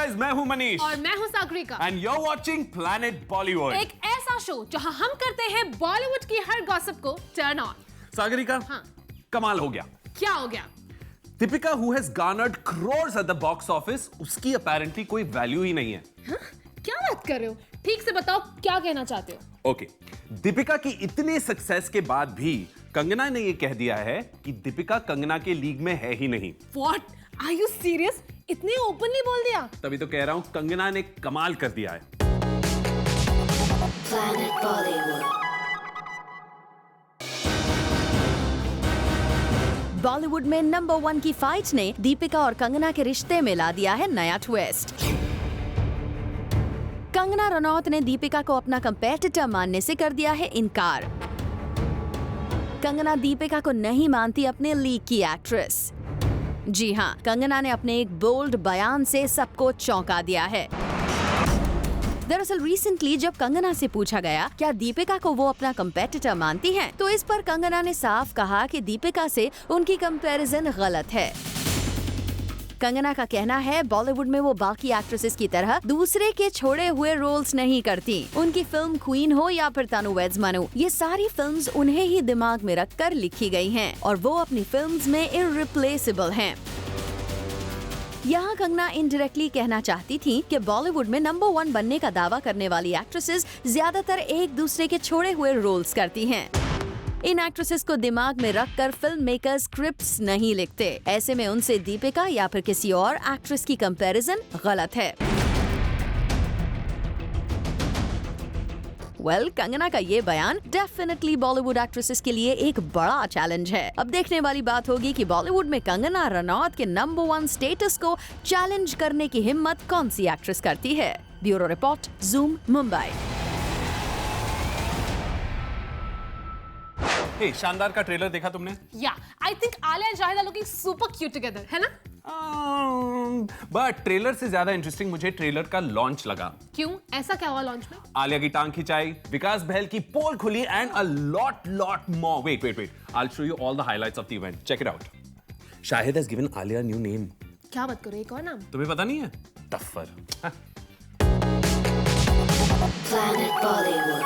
Guys, मैं हूं मनीष और मैं हूं Sagarika and you are watching planet Bollywood, एक ऐसा शो जहां हम करते हैं बॉलीवुड की हर गॉसिप को टर्न ऑन। सागरिका, हाँ। कमाल हो गया। क्या हो गया? Deepika who has garnered crores at the box office, उसकी अपेरेंटली कोई वैल्यू ही नहीं है। हाँ? क्या बात कर रहे हो? ठीक से बताओ, क्या कहना चाहते हो? ओके, दीपिका की इतनी सक्सेस के बाद भी कंगना ने यह कह दिया है कि दीपिका कंगना के लीग में है ही नहीं। What? Are you serious? इतने ओपनली बोल दिया? तभी तो कह रहा हूं, कंगना ने कमाल कर दिया है। Planet Bollywood. बॉलीवुड में नंबर 1 की फाइट ने दीपिका और कंगना के रिश्ते में ला दिया है नया ट्विस्ट। कंगना रनौत ने दीपिका को अपना कंपेटिटर मानने से कर दिया है इनकार। कंगना दीपिका को नहीं मानती अपने लीग की एक्ट्रेस। जी हाँ, कंगना ने अपने एक बोल्ड बयान से सबको चौंका दिया है। दरअसल रिसेंटली जब कंगना से पूछा गया क्या दीपिका को वो अपना कंपेटिटर मानती हैं, तो इस पर कंगना ने साफ कहा कि दीपिका से उनकी कंपैरिजन गलत है। कंगना का कहना है बॉलीवुड में वो बाकी एक्ट्रेसेस की तरह दूसरे के छोड़े हुए रोल्स नहीं करती। उनकी फिल्म क्वीन हो या फिर तनु वेड्स मनु, ये सारी फिल्म्स उन्हें ही दिमाग में रखकर लिखी गई हैं और वो अपनी फिल्म्स में इररिप्लेसेबल हैं। यहाँ कंगना इनडायरेक्टली कहना चाहती थी कि बॉलीवुड में नंबर 1 बनने का दावा करने वाली एक्ट्रेसेस ज्यादातर एक दूसरे के छोड़े हुए रोल्स करती हैं। इन एक्ट्रेसेस को दिमाग में रखकर फिल्म मेकर स्क्रिप्ट्स नहीं लिखते। ऐसे में उनसे दीपिका या फिर किसी और एक्ट्रेस की कंपैरिजन गलत है। कंगना का ये बयान डेफिनेटली बॉलीवुड एक्ट्रेसेस के लिए एक बड़ा चैलेंज है। अब देखने वाली बात होगी कि बॉलीवुड में कंगना रनौत के नंबर 1 स्टेटस को चैलेंज करने की हिम्मत कौन सी एक्ट्रेस करती है। Bureau report, zoom, Mumbai. Hey, Shaandaar का ट्रेलर देखा तुमने? Yeah, I think Alia and Shahid are looking super cute together, है ना? बट ट्रेलर से ज्यादा इंटरेस्टिंग मुझे ट्रेलर का लॉन्च लगा। क्यों? ऐसा क्या हुआ लॉन्च में? आलिया की टांग खिंचाई, विकास बहल की पोल खुली and a lot more. Wait, I will show you all the highlights of the event. Check it out. Shahid has given Alia new name. क्या बात करो, एक और नाम? तुम्हें पता नहीं है? टफ्फर। Planet Bollywood.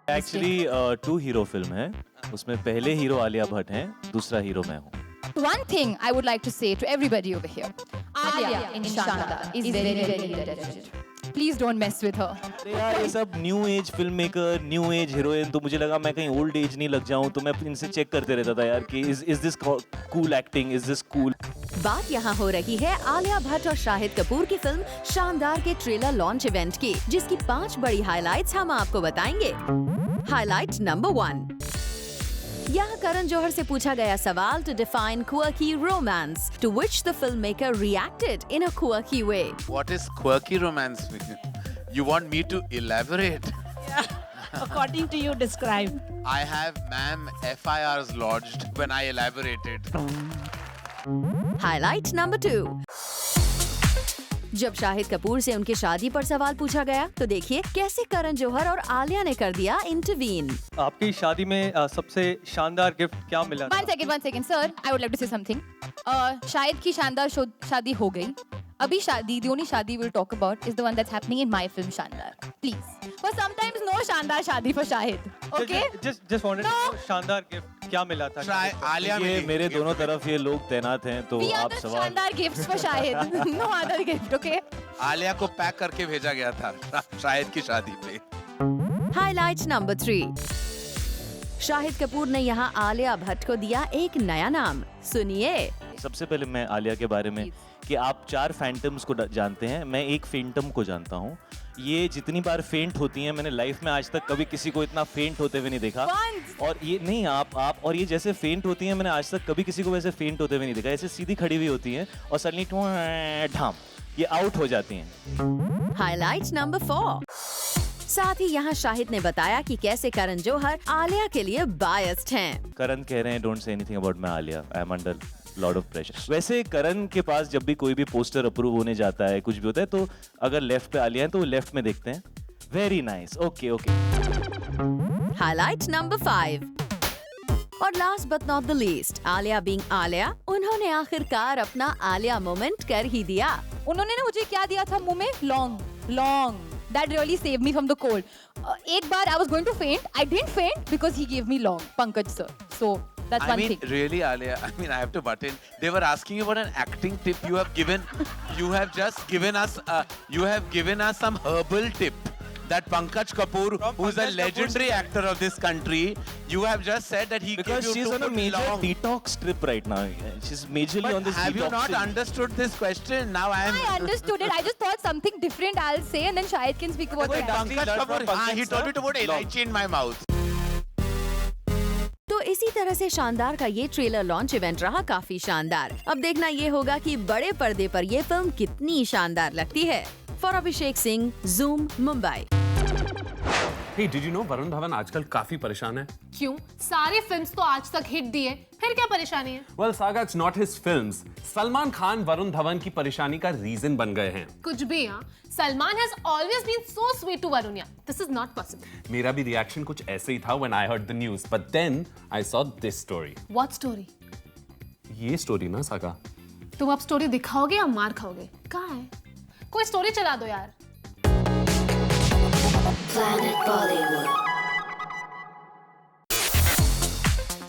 Actually 2 hero film है। उसमें पहले हीरो आलिया भट्ट हैं, दूसरा हीरो मैं हूँ। One thing I would like to say to everybody over here. Alia in Shandar is very talented. Please don't mess with her. अरे यार, ये सब new age film maker, new age heroine, तो मुझे लगा मैं कहीं ओल्ड एज नहीं लग जाऊं, तो मैं इनसे चेक करते रहता था यार कि is this cool acting, is this cool. बात यहाँ हो रही है आलिया भट्ट और शाहिद कपूर की फिल्म शानदार के ट्रेलर लॉन्च इवेंट की, जिसकी 5 बड़ी हाइलाइट्स हम आपको बताएंगे। हाइलाइट नंबर 1, यहाँ करण जौहर से पूछा गया सवाल to define quirky romance, to which the filmmaker reacted in a quirky way. What is quirky romance? You want me to elaborate? According to you, describe. I have, ma'am, FIRs lodged when I elaborated. Highlight number 2, जब शाहिद कपूर से उनकी शादी पर सवाल पूछा गया तो देखिए कैसे करण जौहर और आलिया ने कर दिया इंटरवीन। आपकी शादी में सबसे शानदार गिफ्ट क्या मिला? One second, sir. I would like to say something. Shahid की शानदार शादी हो गई। अभी शादी, the only शादी we'll talk about is the one that's happening in my film Shandar. Please. For sometimes no शानदार शादी for Shahid. Okay? Just wanted to know शानदार गिफ्ट क्या मिला था? आलिया ये मेरे दोनों तरफ ये लोग तैनात हैं, तो We are आप the सवाल। शानदार gifts for Shahid. No other gift, okay? Alia को पैक करके भेजा गया था शाहिद की शादी पे। हाइलाइट नंबर 3, शाहिद कपूर ने यहाँ आलिया भट्ट को दिया एक नया नाम। सुनिए। सबसे पहले मैं आलिया के बारे में कि आप 4 फैंटम्स को जानते हैं, मैं एक फेंटम को जानता हूँ। ये जितनी बार फेंट होती हैं, मैंने लाइफ में आज तक कभी किसी को इतना फेंट होते हुए नहीं देखा। और ये नहीं, आप और ये जैसे फेंट होती हैं, मैंने आज तक कभी किसी को वैसे फेंट होते हुए नहीं देखा। ऐसे सीधी खड़ी हुई होती हैं और सडनली ढाम ये आउट हो जाती हैं। हाइलाइट नंबर 4, साथ ही यहाँ शाहिद ने बताया कि कैसे करण जौहर आलिया के लिए बायस्ड हैं। करण कह रहे हैं don't say anything about my Alia, I am under lot of pressure. वैसे करण के पास जब भी कोई भी पोस्टर अप्रूव होने जाता है, कुछ भी होता है, तो अगर लेफ्ट पे आलिया है तो वो लेफ्ट में देखते हैं। Very nice, okay. Highlight number 5, और last but not the least, Alia being Alia, उन्होंने आखिरकार अपना आलिया मोमेंट कर ही दिया। उन्होंने ना मुझे क्या दिया था मुंह में, लौंग. That really saved me from the cold. एक बार I was going to faint. I didn't faint because he gave me long, Pankaj sir. So that's one thing. Really, Alia, I have to butt in. They were asking you about an acting tip. You have just given us some herbal tip. That Pankaj Kapoor, who is a legendary actor of this country, you have just said that he Because gave you she's to on a put major long. detox trip right now. She's majorly on But this have you detox not thing. understood this question? Now I am. I understood it. I just thought something different I'll say and then Shahid can speak about Wait, that. Pankaj Kapoor, he told me to put elaichi in my mouth. तो इसी तरह से शानदार का ये trailer launch event रहा काफी शानदार। अब देखना ये होगा कि बड़े पर्दे पर ये फिल्म कितनी शानदार लगती है। For Abhishek Singh, Zoom, Mumbai. Hey, did you know Varun Dhawan आजकल काफी परेशान है? क्यों? सारी फिल्म्स तो आज तक हिट दिए, फिर क्या परेशानी है? Well, Saga, it's not his films. Salman Khan Varun Dhawan की परेशानी का रीजन बन गए हैं। कुछ भी हाँ। Salman has always been so sweet to Varun. This is not possible. मेरा भी रिएक्शन कुछ ऐसे ही था when I heard the news, but then I saw this story. What story? ये स्टोरी ना सागा। तुम अब स्टोरी दिखाओगे या मार खाओगे? कहाँ है? कोई स्टोरी चला दो यार। Planet Bollywood.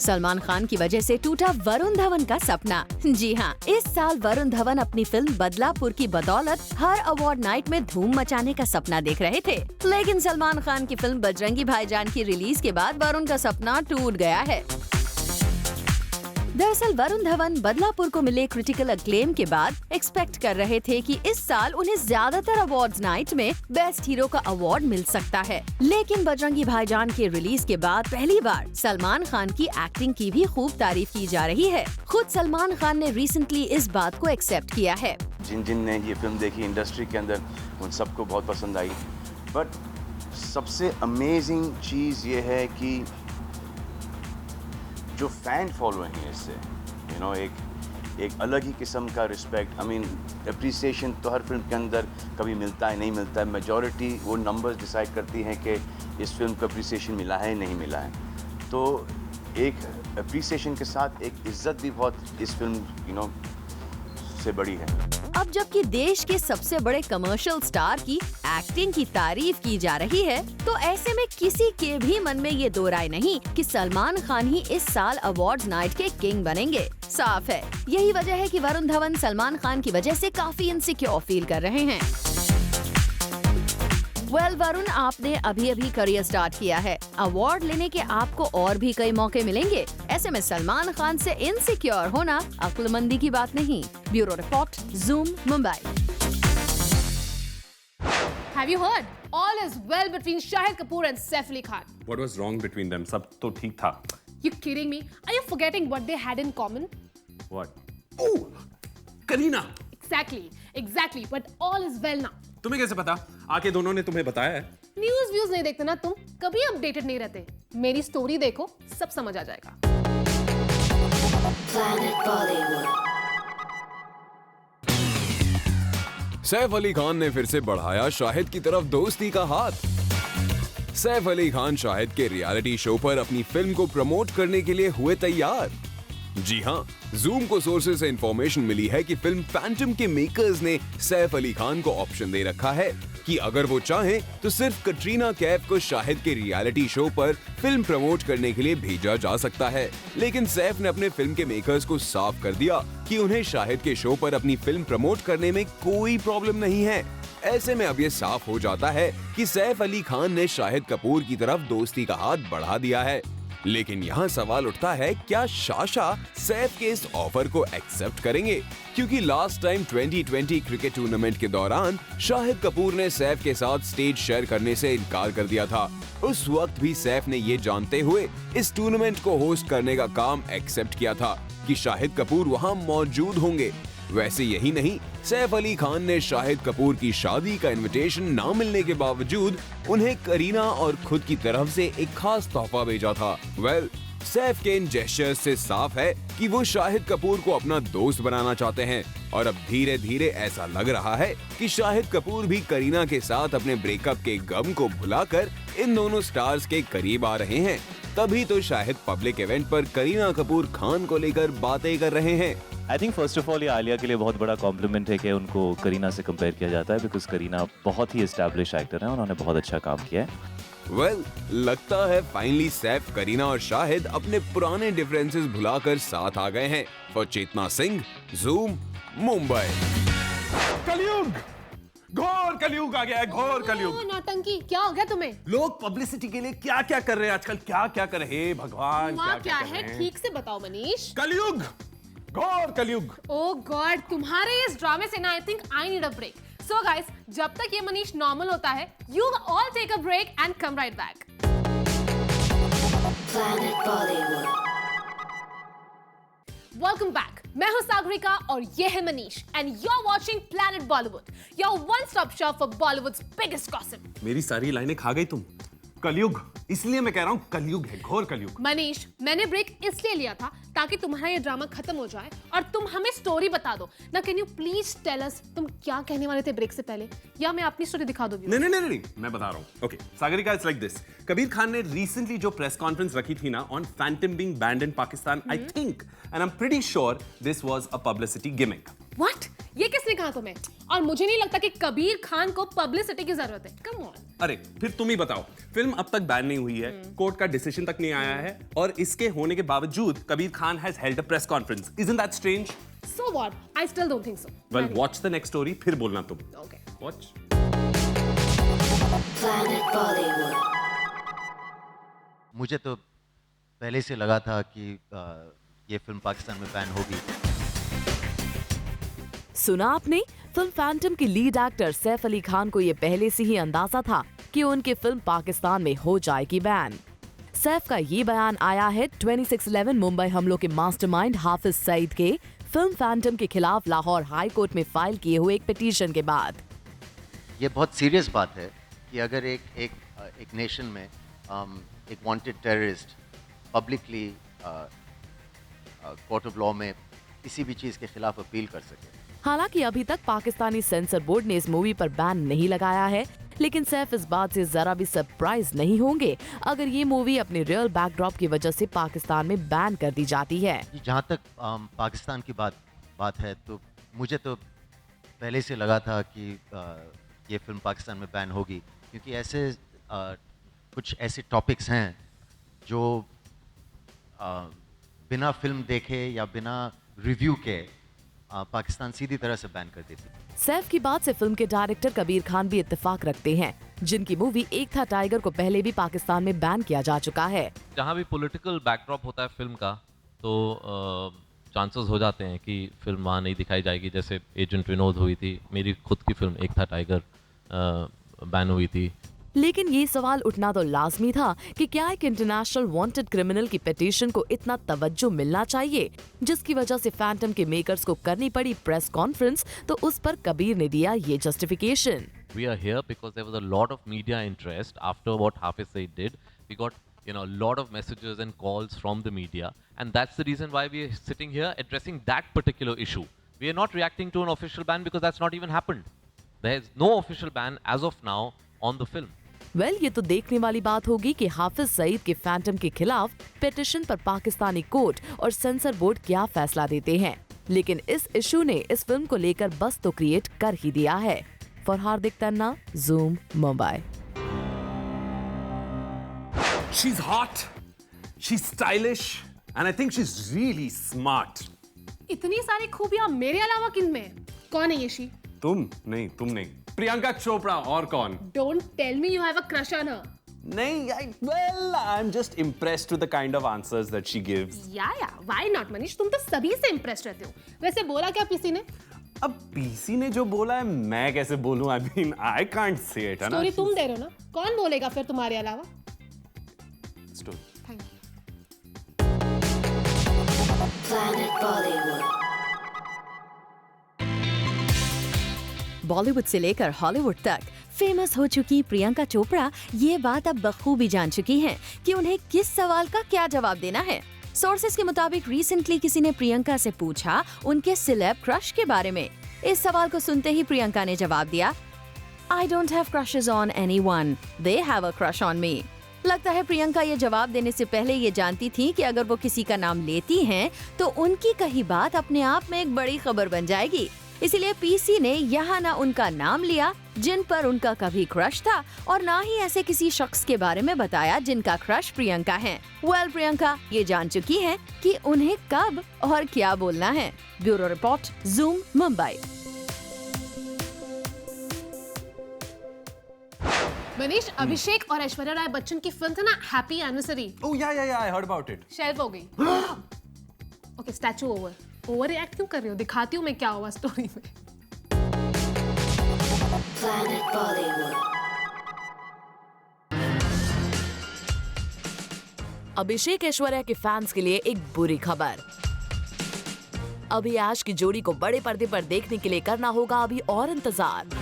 सलमान खान की वजह से टूटा वरुण धवन का सपना। जी हाँ, इस साल वरुण धवन अपनी फिल्म बदलापुर की बदौलत हर अवार्ड नाइट में धूम मचाने का सपना देख रहे थे, लेकिन सलमान खान की फिल्म बजरंगी भाईजान की रिलीज के बाद वरुण का सपना टूट गया है। दरअसल वरुण धवन बदलापुर को मिले क्रिटिकल अक्लेम के बाद एक्सपेक्ट कर रहे थे कि इस साल उन्हें ज्यादातर अवार्ड्स नाइट में बेस्ट हीरो का अवार्ड मिल सकता है, लेकिन बजरंगी भाईजान के रिलीज के बाद पहली बार सलमान खान की एक्टिंग की भी खूब तारीफ की जा रही है। खुद सलमान खान ने रिसेंटली इस बात को एक्सेप्ट किया है। जिन ने ये फिल्म देखी इंडस्ट्री के अंदर उन सबको बहुत पसंद आई, बट सबसे अमेजिंग चीज़ ये है कि जो फैन फॉलोइंग है इससे एक अलग ही किस्म का रिस्पेक्ट, अप्रिसिएशन तो हर फिल्म के अंदर कभी मिलता है नहीं मिलता है। मेजॉरिटी वो नंबर्स डिसाइड करती हैं कि इस फिल्म को अप्रिसिएशन मिला है नहीं मिला है। तो एक अप्रिसिएशन के साथ एक इज्जत भी बहुत इस फिल्म से बड़ी है। अब जबकि देश के सबसे बड़े कमर्शियल स्टार की एक्टिंग की तारीफ की जा रही है, तो ऐसे में किसी के भी मन में ये दो राय नहीं कि सलमान खान ही इस साल अवार्ड्स नाइट के किंग बनेंगे। साफ है, यही वजह है कि वरुण धवन सलमान खान की वजह से काफी इनसिक्योर फील कर रहे हैं। वरुण, आपने अभी करियर स्टार्ट किया है, अवार्ड लेने के आपको और भी कई मौके मिलेंगे। ऐसे में सलमान खान से इनसिक्योर होना अक्लमंदी की बात नहीं। Bureau report, zoom, Mumbai. Have you heard? All is well between Shahid Kapoor and Saif Ali Khan. What was wrong between them? सब तो ठीक था। You kidding me? Are you forgetting what they had in common? What? Oh, Kareena. Exactly. But all is well now. तुम्हें कैसे पता? आके दोनों ने तुम्हें बताया है? न्यूज़ व्यूज नहीं देखते ना तुम, कभी अपडेटेड नहीं रहते। मेरी स्टोरी देखो, सब समझ आ जाएगा। Planet Bollywood. सैफ अली खान ने फिर से बढ़ाया शाहिद की तरफ दोस्ती का हाथ। सैफ अली खान शाहिद के रियलिटी शो पर अपनी फिल्म को प्रमोट करने के लिए हुए तैयार। जी हाँ, ज़ूम को सोर्सेज से इंफॉर्मेशन मिली है कि फिल्म फैंटम के मेकर्स ने सैफ अली खान को ऑप्शन दे रखा है कि अगर वो चाहें तो सिर्फ कटरीना कैफ को शाहिद के रियलिटी शो पर फिल्म प्रमोट करने के लिए भेजा जा सकता है। लेकिन सैफ ने अपने फिल्म के मेकर्स को साफ कर दिया कि उन्हें शाहिद के शो पर अपनी फिल्म प्रमोट करने में कोई प्रॉब्लम नहीं है। ऐसे में अब ये साफ हो जाता है कि सैफ अली खान ने शाहिद कपूर की तरफ दोस्ती का हाथ बढ़ा दिया है। लेकिन यहाँ सवाल उठता है, क्या शाशा सैफ के इस ऑफर को एक्सेप्ट करेंगे? क्योंकि लास्ट टाइम 2020 क्रिकेट टूर्नामेंट के दौरान शाहिद कपूर ने सैफ के साथ स्टेज शेयर करने से इनकार कर दिया था। उस वक्त भी सैफ ने ये जानते हुए इस टूर्नामेंट को होस्ट करने का काम एक्सेप्ट किया था कि शाहिद कपूर वहाँ मौजूद होंगे। वैसे यही नहीं, सैफ अली खान ने शाहिद कपूर की शादी का इनविटेशन ना मिलने के बावजूद उन्हें करीना और खुद की तरफ से एक खास तोहफा भेजा था। सैफ के इन जेस्चर्स से साफ है कि वो शाहिद कपूर को अपना दोस्त बनाना चाहते हैं और अब धीरे धीरे ऐसा लग रहा है कि शाहिद कपूर भी करीना के साथ अपने ब्रेकअप के गम को भुलाकर इन दोनों स्टार्स के करीब आ रहे हैं। तभी तो शाहिद पब्लिक इवेंट पर करीना कपूर खान को लेकर बातें कर रहे हैं। I think first of all ये आलिया के लिए बहुत बड़ा कॉम्प्लीमेंट है कि उनको करीना से कंपेयर किया जाता है, बिकॉज करीना बहुत ही एस्टैब्लिश एक्टर है, उन्होंने बहुत अच्छा काम किया है। वेल, लगता है फाइनली सैफ, करीना और शाहिद अपने पुराने डिफरेंसेस भुलाकर साथ आ गए हैं। For Chetna Singh, Zoom, Mumbai. कलयुग, घोर कलयुग आ गया है, घोर कलयुग। नौटंकी, क्या हो गया तुम्हें? लोग पब्लिसिटी के लिए क्या क्या कर रहे हैं आजकल, क्या क्या कर रहे हैं भगवान, क्या है? ठीक से बताओ मनीष। कलयुग, घोर कलयुग। ओह गॉड, तुम्हारे इस ड्रामे से ना I think I need a break. So guys, जब तक ये मनीष नॉर्मल होता है, you all take a break and come right back. Planet Bollywood. Welcome back, मैं हूं सागरिका और ये है Manish and you are watching planet Bollywood, your one stop shop for Bollywood's biggest gossip. मेरी सारी लाइनें खा गई तुम। कलयुग, इसलिए मैं कह रहा हूं कलयुग है, घोर कलयुग। मनीष, मैंने ब्रेक इसलिए लिया था ताकि तुम्हारा ये ड्रामा खत्म हो जाए और तुम हमें स्टोरी बता दो ना। Can you please tell us तुम क्या कहने वाले थे ब्रेक से पहले, या मैं अपनी स्टोरी दिखा दूंगी? नहीं, मैं बता रहा हूं। Okay, Sagarika, it's like this. Kabir Khan ने रिसेंटली जो प्रेस कॉन्फ्रेंस रखी थी ना on Phantom being band in Pakistan, I think and I am pretty sure this was a publicity gimmick. What? ये किसने कहा तुम्हें? और मुझे नहीं लगता कि कबीर खान को पब्लिसिटी की जरूरत है। Come on. अरे फिर तुम ही बताओ, फिल्म अब तक बैन नहीं हुई है, कोर्ट का डिसीजन तक नहीं आया है, और इसके होने के बावजूद Kabir Khan has held a press conference. Isn't that strange? So what, I still don't think so. Well, watch the next story, फिर बोलना तुम। Okay, watch. Planet Bollywood. मुझे तो पहले से लगा था कि ये फिल्म पाकिस्तान में बैन होगी। सुना आपने? फिल्म फैंटम के लीड एक्टर सैफ अली खान को ये पहले से ही अंदाजा था कि उनकी फिल्म पाकिस्तान में हो जाएगी बैन। सैफ का ये बयान आया है 26/11 मुंबई हमलों के मास्टरमाइंड हाफिज सईद के फिल्म फैंटम के खिलाफ लाहौर हाई कोर्ट में फाइल किए हुए एक पिटीशन के बाद। ये बहुत सीरियस बात है कि अगर एक नेशन में एक wanted terrorist publicly court of law में किसी भी चीज़ के खिलाफ अपील कर सके। हालांकि अभी तक पाकिस्तानी सेंसर बोर्ड ने इस मूवी पर बैन नहीं लगाया है, लेकिन सैफ इस बात से जरा भी सरप्राइज नहीं होंगे अगर ये मूवी अपने रियल बैकड्रॉप की वजह से पाकिस्तान में बैन कर दी जाती है। जहाँ तक पाकिस्तान की बात है, तो मुझे तो पहले से लगा था कि ये फिल्म पाकिस्तान में बैन होगी, क्योंकि ऐसे कुछ ऐसे टॉपिक्स हैं जो बिना फिल्म देखे या बिना रिव्यू के पाकिस्तान सीधी तरह से बैन कर देती। सैफ की बात से फिल्म के डायरेक्टर कबीर खान भी इत्तेफाक रखते हैं, जिनकी मूवी एक था टाइगर को पहले भी पाकिस्तान में बैन किया जा चुका है। जहाँ भी पॉलिटिकल बैकड्रॉप होता है फिल्म का, तो चांसेस हो जाते हैं कि फिल्म वहाँ नहीं दिखाई जाएगी। जैसे एजेंट विनोद हुई थी, मेरी खुद की फिल्म एक था टाइगर बैन हुई थी। लेकिन ये सवाल उठना तो लाजमी था कि क्या एक इंटरनेशनल वांटेड क्रिमिनल की पिटीशन को इतना तवज्जो मिलना चाहिए, जिसकी वजह से फैंटम के मेकर्स को करनी पड़ी प्रेस कॉन्फ्रेंस, तो उस पर कबीर ने दिया ये justification. We are here because there was a lot of media interest after what Hafiz Saeed did. We got a lot of messages and calls from the media, and that's the reason why we are sitting here addressing that particular issue. We are not reacting to an official ban because that's not even happened. There is no official ban as of now on the film. ये तो देखने वाली बात होगी कि हाफिज सईद के Phantom के खिलाफ पिटीशन पर पाकिस्तानी कोर्ट और सेंसर बोर्ड क्या फैसला देते हैं। लेकिन इस इशू ने इस फिल्म को लेकर बस तो क्रिएट कर ही दिया है। For Hardik Tanna, zoom, Mumbai. She's hot, she's stylish, and I think she's really smart. इतनी सारी खूबियां मेरे अलावा किन में? कौन है ये शी? तुम नहीं, प्रियंका चोपड़ा। और कौन? Don't tell me you have a crush on her. नहीं, well, I'm just impressed with the kind of answers that she gives. Yeah, why not Manish? तुम तो सभी से impressed रहते हो। वैसे बोला क्या पीसी ने? अब पीसी ने जो बोला है मैं कैसे बोलूं? I mean, I can't say it, है ना? स्टोरी तुम दे रहे हो ना? कौन बोलेगा फिर तुम्हारे अलावा? Story. Thank you. Planet Bollywood. Bollywood से लेकर हॉलीवुड तक फेमस हो चुकी प्रियंका चोपड़ा ये बात अब बखूबी जान चुकी हैं कि उन्हें किस सवाल का क्या जवाब देना है। सोर्सेज के मुताबिक रिसेंटली किसी ने प्रियंका से पूछा उनके सिलेब क्रश के बारे में। इस सवाल को सुनते ही प्रियंका ने जवाब दिया, I don't have crushes on anyone. They have a crush on me. लगता है प्रियंका ये जवाब देने से पहले ये जानती थी कि अगर वो किसी का नाम लेती हैं, तो उनकी कही बात अपने आप में एक बड़ी खबर बन जाएगी। इसीलिए पीसी ने यहाँ ना उनका नाम लिया जिन पर उनका कभी क्रश था, और ना ही ऐसे किसी शख्स के बारे में बताया जिनका क्रश प्रियंका है। वेल, प्रियंका ये जान चुकी हैं कि उन्हें कब और क्या बोलना है। Bureau report, zoom, Mumbai. Manish, Abhishek और ऐश्वर्या राय बच्चन की फिल्म था ना happy anniversary. Oh yeah, I heard about it. Shelf हो गई। Okay, statue over. Overreact क्यों कर रही हो? दिखाती हूँ मैं क्या हुआ स्टोरी में। Planet Bollywood. अभिषेक ऐश्वर्या के फैंस के लिए एक बुरी खबर। अभी ऐश की जोड़ी को बड़े पर्दे पर देखने के लिए करना होगा अभी और इंतजार।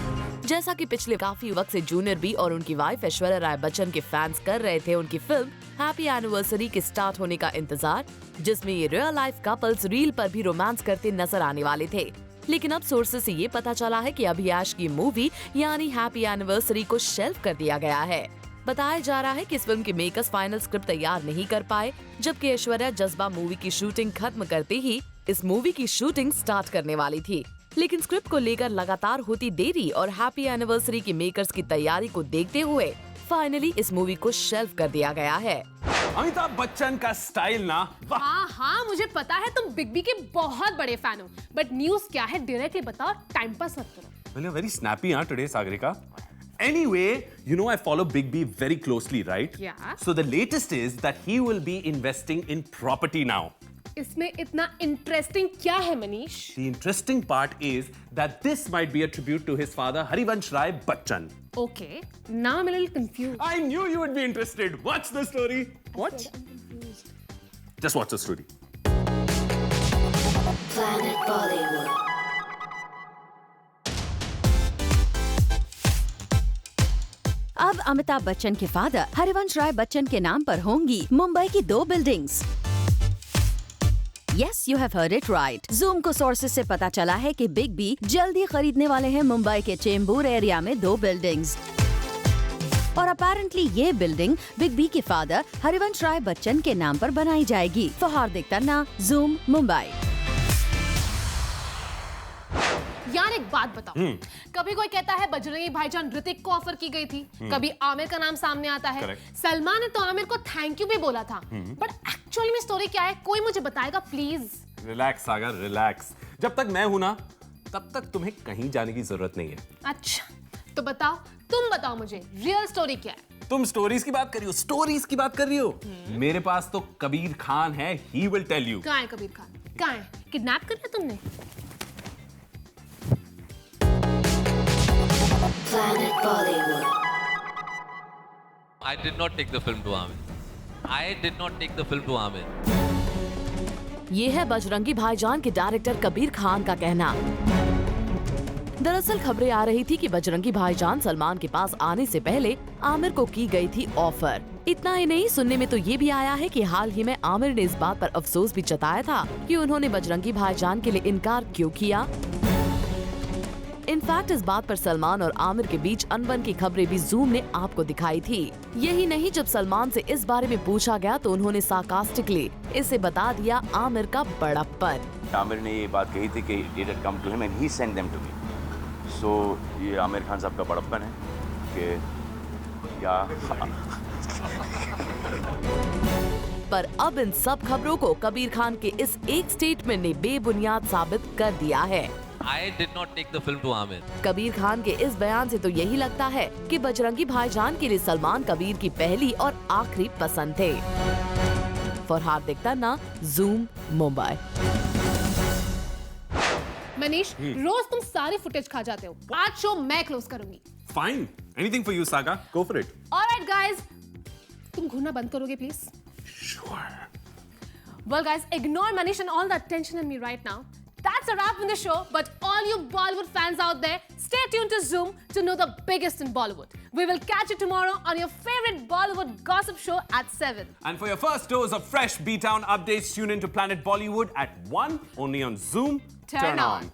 जैसा कि पिछले काफी वक्त से जूनियर बी और उनकी वाइफ ऐश्वर्या राय बच्चन के फैंस कर रहे थे उनकी फिल्म हैप्पी एनिवर्सरी के स्टार्ट होने का इंतजार, जिसमें ये रियल लाइफ कपल्स रील पर भी रोमांस करते नजर आने वाले थे। लेकिन अब सोर्सेस से ये पता चला है कि अभी ऐश की मूवी यानी हैप्पी एनिवर्सरी को शेल्फ कर दिया गया है। बताया जा रहा है कि इस फिल्म के मेकर्स फाइनल स्क्रिप्ट तैयार नहीं कर पाए, जबकि ऐश्वर्या जज्बा मूवी की शूटिंग खत्म करते ही इस मूवी की शूटिंग स्टार्ट करने वाली थी। लेकिन स्क्रिप्ट को लेकर लगातार होती देरी और हैप्पी एनिवर्सरी की मेकर्स की तैयारी को देखते हुए फाइनली इस मूवी को शेल्फ कर दिया गया है। अमिताभ बच्चन का स्टाइल ना, हाँ, मुझे पता है तुम बिग बी के बहुत बड़े फैन हो, बट न्यूज़ क्या है डायरेक्टली बताओ, टाइम पास मत करो। Well, you're very snappy, today, Sagarika. Anyway, you know I follow Big B very closely, right? Yeah. So the latest is that he will be investing in property now. इसमें इतना interesting क्या है Manish? The interesting part is that this might be a tribute to his father, Harivansh Rai Bachchan. Okay, now I'm a little confused. I knew you would be interested. Watch the story. What? I'm confused. Just watch the story. Planet Bollywood. अब अमिताभ बच्चन के father Harivansh Rai Bachchan के नाम पर होंगी मुंबई की 2 buildings. Yes, you have heard it right. Zoom को sources से पता चला है कि बिग बी जल्दी खरीदने वाले हैं मुंबई के चेंबूर एरिया में 2 बिल्डिंग्स। और अपेरेंटली ये बिल्डिंग बिग बी के फादर हरिवंश राय बच्चन के नाम पर बनाई जाएगी। For Hardik Tanna, zoom, Mumbai. यार एक बात बताओ, कभी कोई कहता है बजरंगी भाईजान ऋतिक को ऑफर की गई थी, कभी आमिर का नाम सामने आता है। सलमान ने तो आमिर को थैंक यू भी बोला था, बट एक्चुअली में स्टोरी क्या है कोई मुझे बताएगा प्लीज। Relax Sagar, relax. जब तक मैं हूं ना तब तक तुम्हें कहीं जाने की जरूरत नहीं है। अच्छा तो बताओ, तुम बताओ मुझे रियल स्टोरी क्या है। तुम स्टोरीज की बात कर रही हो, स्टोरीज की बात कर रही हो। मेरे पास तो कबीर खान है, ही विल टेल यू। कहाँ है कबीर खान? कहाँ है? किडनैप कर लिया तुमने? Planet Bollywood. I did not take the film to Amir. I did not take the film to Amir. ये है बजरंगी भाईजान के डायरेक्टर कबीर खान का कहना। दरअसल खबरें आ रही थी कि बजरंगी भाईजान सलमान के पास आने से पहले आमिर को की गई थी ऑफर। इतना ही नहीं, सुनने में तो ये भी आया है कि हाल ही में आमिर ने इस बात पर अफसोस भी जताया था कि उन्होंने बजरंगी भाईजान के लिए इनकार क्यों किया। इनफैक्ट इस बात पर सलमान और आमिर के बीच अनबन की खबरें भी ज़ूम ने आपको दिखाई थी। यही नहीं, जब सलमान से इस बारे में पूछा गया तो उन्होंने सार्कास्टिकली इसे बता दिया आमिर का बड़प्पन। आमिर ने ये बात कही थी कि it had come to him and he sent them to me. So ये आमिर खान साहब का बड़प्पन है कि या पर अब इन सब खबरों को कबीर खान के इस एक स्टेटमेंट ने बेबुनियाद साबित कर दिया है। I did not take the film to Amir. Kabir Khan के इस बयान से तो यही लगता है कि बजरंगी भाईजान के लिए सलमान कबीर की पहली और आखिरी पसंद थे। For Hardik Tanna, zoom, Mumbai. Manish, रोज तुम सारी फुटेज खा जाते हो, आज शो मैं क्लोज करूंगी। Fine. Anything for you, Saga. Go for it. Alright guys, तुम घूरना बंद करोगे please? Sure. Well guys, ignore Manish and all the attention on me right now. That's a wrap in the show, but all you Bollywood fans out there, stay tuned to Zoom to know the biggest in Bollywood. We will catch you tomorrow on your favorite Bollywood gossip show at 7. And for your first dose of fresh B-Town updates, tune into Planet Bollywood at 1, only on Zoom. Turn on.